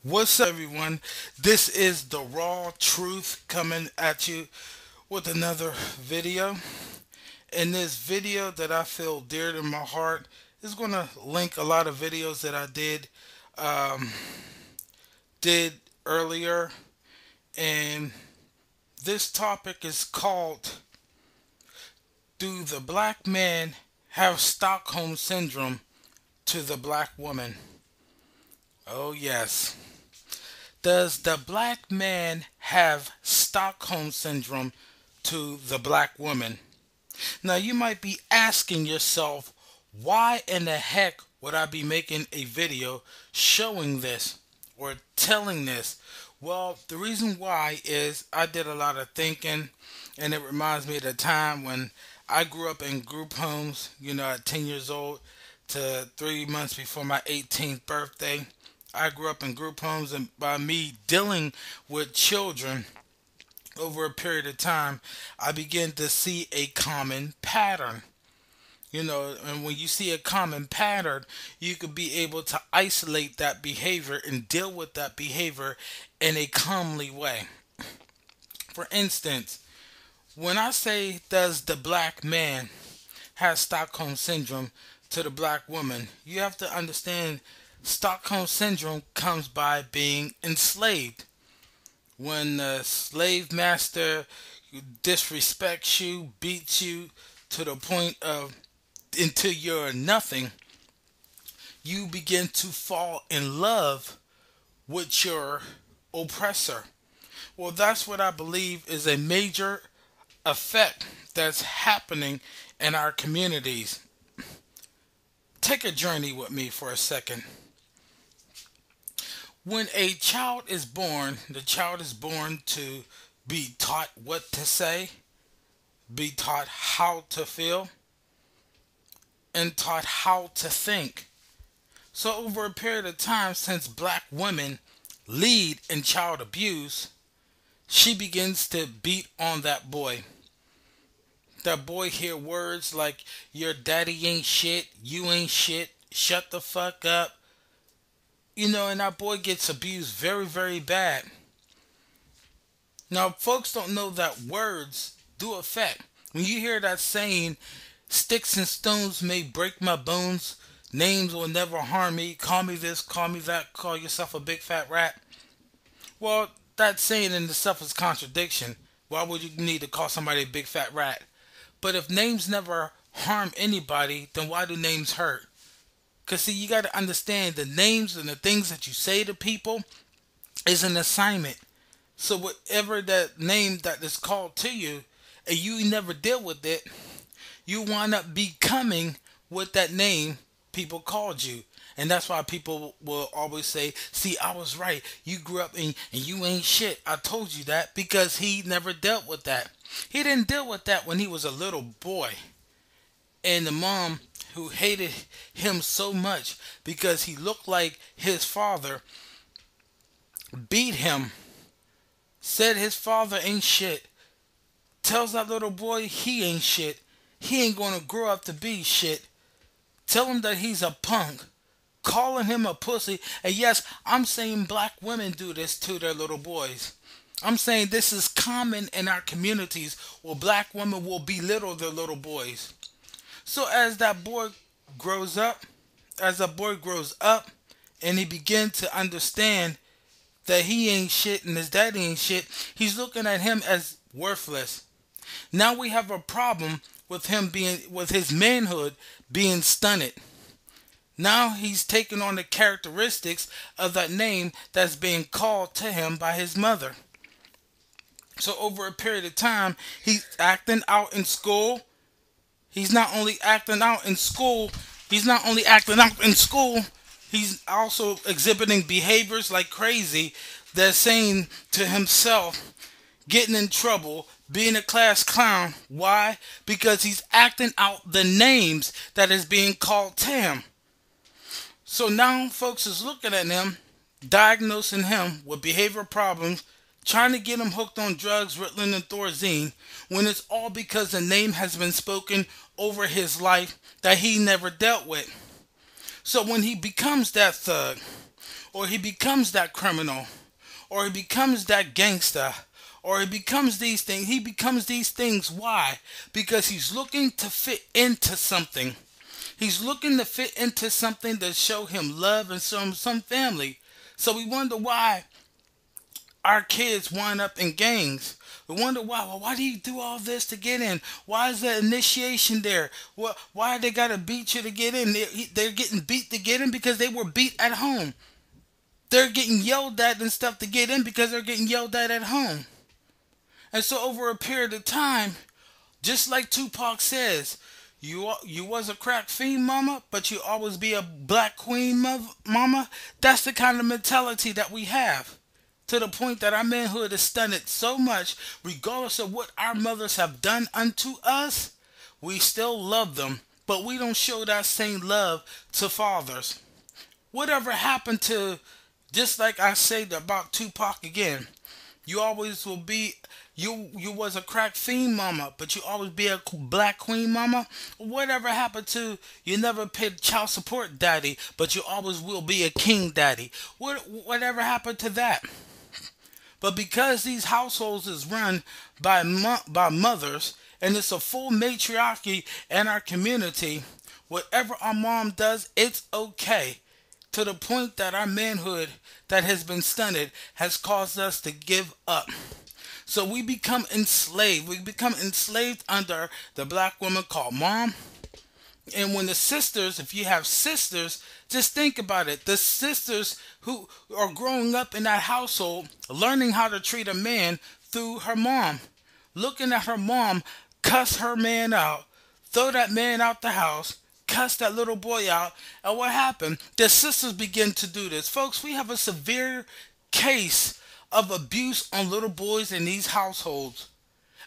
What's up, everyone? This is the raw truth coming at you with another video. In this video that I feel dear to my heart is going to link a lot of videos that I um, did earlier, and this topic is called "Do the Black Man Have Stockholm Syndrome to the Black Woman?" Oh yes. Does the black man have Stockholm Syndrome to the black woman? Now, you might be asking yourself, why in the heck would I be making a video showing this or telling this? Well, the reason why is I did a lot of thinking, and it reminds me of the time when I grew up in group homes, at 10 years old to 3 months before my 18th birthday. I grew up in group homes, and by me dealing with children over a period of time, I began to see a common pattern. And when you see a common pattern, you could be able to isolate that behavior and deal with that behavior in a calmly way. For instance, when I say, does the black man have Stockholm Syndrome to the black woman, you have to understand Stockholm Syndrome comes by being enslaved. When the slave master disrespects you, beats you to the point of until you're nothing, you begin to fall in love with your oppressor. Well, that's what I believe is a major effect that's happening in our communities. Take a journey with me for a second. When a child is born, the child is born to be taught what to say, be taught how to feel, and taught how to think. So, over a period of time, since black women lead in child abuse, she begins to beat on that boy. That boy hear words like, your daddy ain't shit, you ain't shit, shut the fuck up. And that boy gets abused very, very bad. Now, folks don't know that words do affect. When you hear that saying, sticks and stones may break my bones, names will never harm me, call me this, call me that, call yourself a big fat rat. Well, that saying in itself is contradiction. Why would you need to call somebody a big fat rat? But if names never harm anybody, then why do names hurt? Because, see, you got to understand the names and the things that you say to people is an assignment. So whatever that name that is called to you, and you never deal with it, you wind up becoming what that name people called you. And that's why people will always say, see, I was right. You grew up and you ain't shit. I told you that because he never dealt with that. He didn't deal with that when he was a little boy. And the mom who hated him so much because he looked like his father beat him, said his father ain't shit, tells that little boy he ain't shit, he ain't gonna grow up to be shit, tell him that he's a punk, calling him a pussy. And yes, I'm saying black women do this to their little boys. I'm saying this is common in our communities where black women will belittle their little boys. So as that boy grows up, and he begins to understand that he ain't shit and his daddy ain't shit, he's looking at him as worthless. Now we have a problem with with his manhood being stunted. Now he's taking on the characteristics of that name that's being called to him by his mother. So over a period of time, he's acting out in school. He's not only acting out in school, he's also exhibiting behaviors like crazy that's saying to himself, getting in trouble, being a class clown. Why? Because he's acting out the names that is being called to him. So now folks is looking at him, diagnosing him with behavioral problems, trying to get him hooked on drugs, Ritalin and Thorazine, when it's all because the name has been spoken over his life that he never dealt with. So when he becomes that thug, or he becomes that criminal, or he becomes that gangster, or he becomes these things. He becomes these things. Why? Because he's looking to fit into something. He's looking to fit into something to show him love and show him some family. So we wonder why our kids wind up in gangs. We wonder why. Well, why do you do all this to get in? Why is the initiation there? Why they gotta beat you to get in? They're getting beat to get in because they were beat at home. They're getting yelled at and stuff to get in because they're getting yelled at home. And so over a period of time, just like Tupac says, you was a crack fiend, mama, but you always be a black queen, mama. That's the kind of mentality that we have. To the point that our manhood is stunted so much, regardless of what our mothers have done unto us, we still love them, but we don't show that same love to fathers. Whatever happened to, just like I said about Tupac again, you always will be, you was a crack fiend, mama, but you always be a black queen, mama. Whatever happened to, you never paid child support, daddy, but you always will be a king, daddy. Whatever happened to that? But because these households is run by mothers, and it's a full matriarchy in our community, whatever our mom does, it's okay. To the point that our manhood that has been stunted has caused us to give up. So we become enslaved. We become enslaved under the black woman called mom. And when the sisters, if you have sisters, just think about it. The sisters who are growing up in that household, learning how to treat a man through her mom, looking at her mom cuss her man out, throw that man out the house, cuss that little boy out. And what happened? The sisters begin to do this. Folks, we have a severe case of abuse on little boys in these households.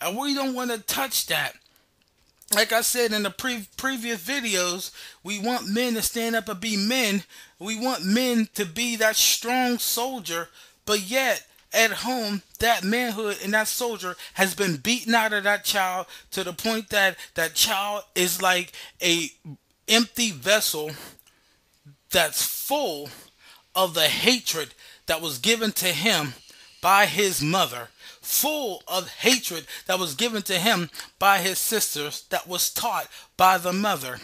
And we don't want to touch that. Like I said in the previous videos, we want men to stand up and be men. We want men to be that strong soldier. But yet, at home, that manhood and that soldier has been beaten out of that child to the point that that child is like a empty vessel that's full of the hatred that was given to him by his mother, full of hatred that was given to him by his sisters, that was taught by the mother.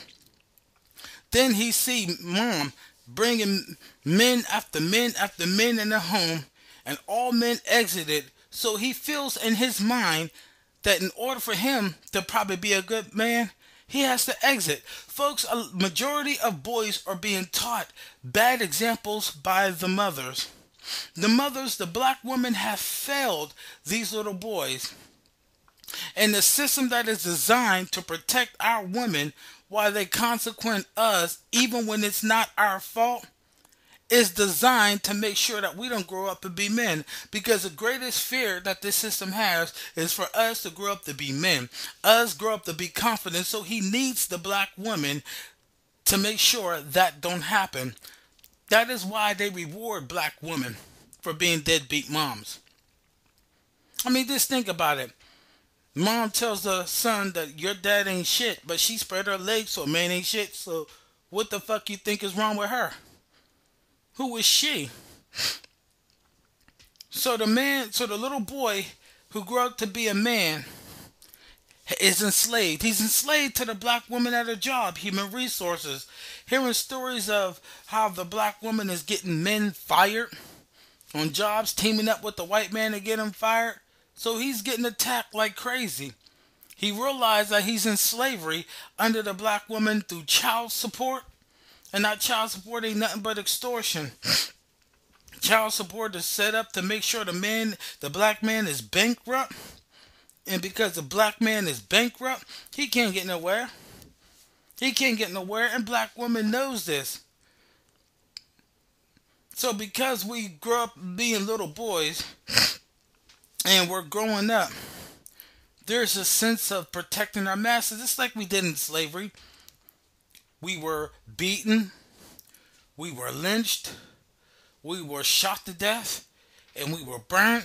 Then he see mom bringing men after men after men in the home, and all men exited. So he feels in his mind that in order for him to probably be a good man, he has to exit. Folks, a majority of boys are being taught bad examples by the mothers. The mothers, the black women, have failed these little boys. And the system that is designed to protect our women while they consequent us, even when it's not our fault, is designed to make sure that we don't grow up to be men. Because the greatest fear that this system has is for us to grow up to be men. Us grow up to be confident. So he needs the black woman to make sure that don't happen. That is why they reward black women for being deadbeat moms. I mean, just think about it. Mom tells the son that your dad ain't shit, but she spread her legs so a man ain't shit. So what the fuck you think is wrong with her? Who is she? So the little boy who grew up to be a man is enslaved. He's enslaved to the black woman at her job, human resources. Hearing stories of how the black woman is getting men fired on jobs, teaming up with the white man to get him fired. So he's getting attacked like crazy. He realized that he's in slavery under the black woman through child support. And that child support ain't nothing but extortion. Child support is set up to make sure the black man is bankrupt. And because the black man is bankrupt, he can't get nowhere. He can't get nowhere, and black woman knows this. So because we grow up being little boys, and we're growing up, there's a sense of protecting our masters. It's like we did in slavery. We were beaten, we were lynched, we were shot to death, and we were burnt.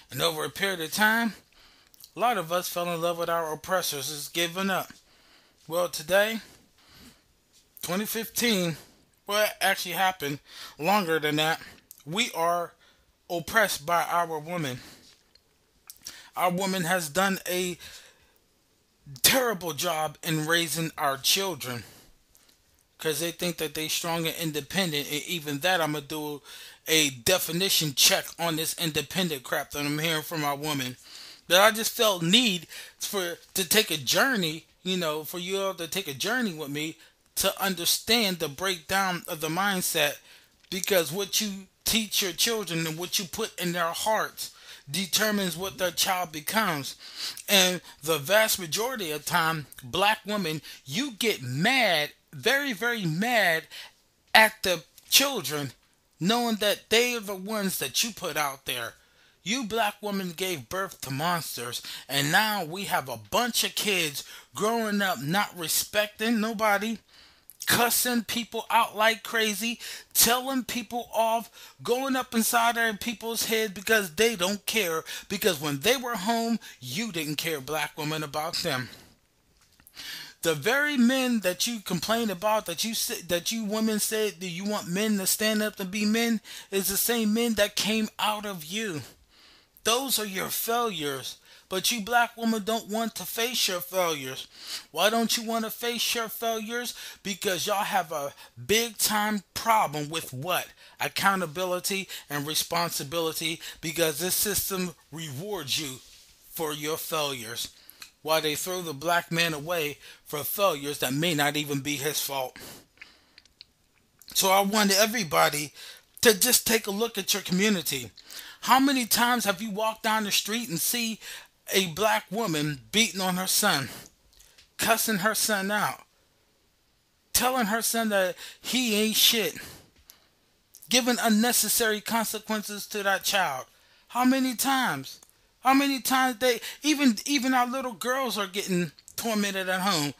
And over a period of time, a lot of us fell in love with our oppressors, is giving up. Well, today, 2015, Well, it actually happened longer than that. We are oppressed by our woman. Our woman has done a terrible job in raising our children because they think that they strong and independent. And even that, I'm gonna do a definition check on this independent crap that I'm hearing from our woman. That I just felt need for to take a journey, for you all to take a journey with me to understand the breakdown of the mindset, because what you teach your children and what you put in their hearts determines what their child becomes. And the vast majority of time, black women, you get mad, very, very mad at the children, knowing that they are the ones that you put out there. You black women gave birth to monsters, and now we have a bunch of kids growing up not respecting nobody, cussing people out like crazy, telling people off, going up inside their people's head because they don't care. Because when they were home, you didn't care, black women, about them. The very men that you complain about, that you women said that you want men to stand up and be men, is the same men that came out of you. Those are your failures. But you black women don't want to face your failures. Why don't you want to face your failures? Because y'all have a big time problem with what? Accountability and responsibility, because this system rewards you for your failures. While they throw the black man away for failures that may not even be his fault. So I want everybody to just take a look at your community. How many times have you walked down the street and see a black woman beating on her son, cussing her son out, telling her son that he ain't shit, giving unnecessary consequences to that child? How many times? How many times they even our little girls are getting tormented at home?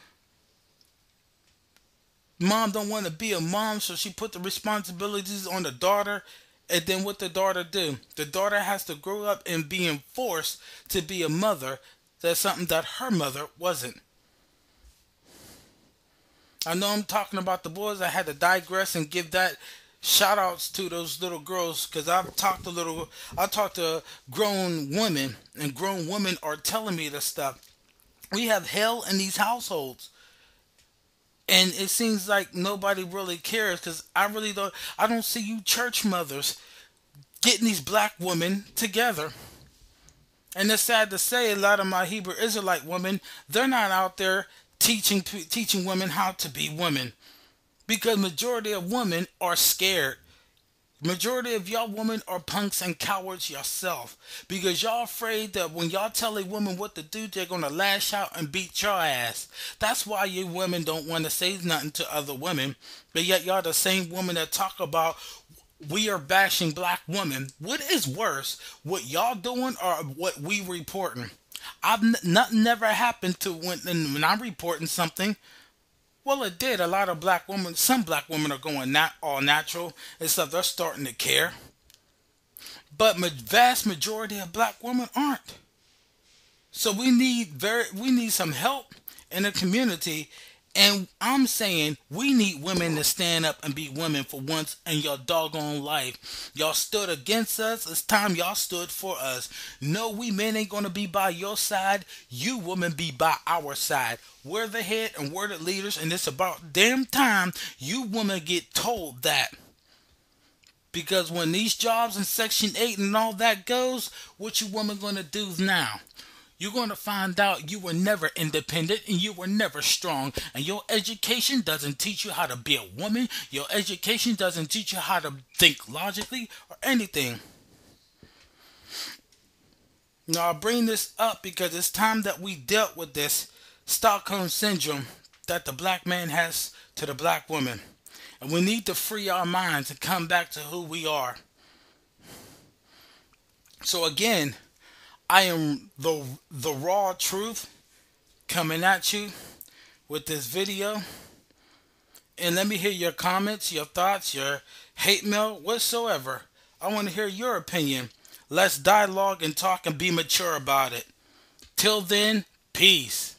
Mom don't want to be a mom, so she put the responsibilities on the daughter. And then what the daughter do? The daughter has to grow up and being forced to be a mother. That's something that her mother wasn't. I know I'm talking about the boys. I had to digress and give that shout outs to those little girls, because I talked to grown women, and grown women are telling me this stuff. We have hell in these households. And it seems like nobody really cares, because I don't see you church mothers getting these black women together. And it's sad to say, a lot of my Hebrew Israelite women, they're not out there teaching women how to be women, because majority of women are scared. Majority of y'all women are punks and cowards yourself, because y'all afraid that when y'all tell a woman what to do, they're gonna lash out and beat your ass. That's why you women don't want to say nothing to other women, but yet y'all the same women that talk about we are bashing black women. What is worse, what y'all doing or what we reporting? Nothing never happened to when I'm reporting something. Well, it did. A lot of black women, some black women are going not all natural and stuff. They're starting to care. But vast majority of black women aren't. So we need some help in the community. And I'm saying we need women to stand up and be women for once in your doggone life. Y'all stood against us. It's time y'all stood for us. No, we men ain't gonna be by your side. You women be by our side. We're the head and we're the leaders, and it's about damn time you women get told that. Because when these jobs in Section 8 and all that goes, what you women gonna do now? You're going to find out you were never independent and you were never strong. And your education doesn't teach you how to be a woman. Your education doesn't teach you how to think logically or anything. Now, I bring this up because it's time that we dealt with this Stockholm syndrome that the black man has to the black woman. And we need to free our minds and come back to who we are. So again, I am the raw truth coming at you with this video. And let me hear your comments, your thoughts, your hate mail, whatsoever. I want to hear your opinion. Let's dialogue and talk and be mature about it. Till then, peace.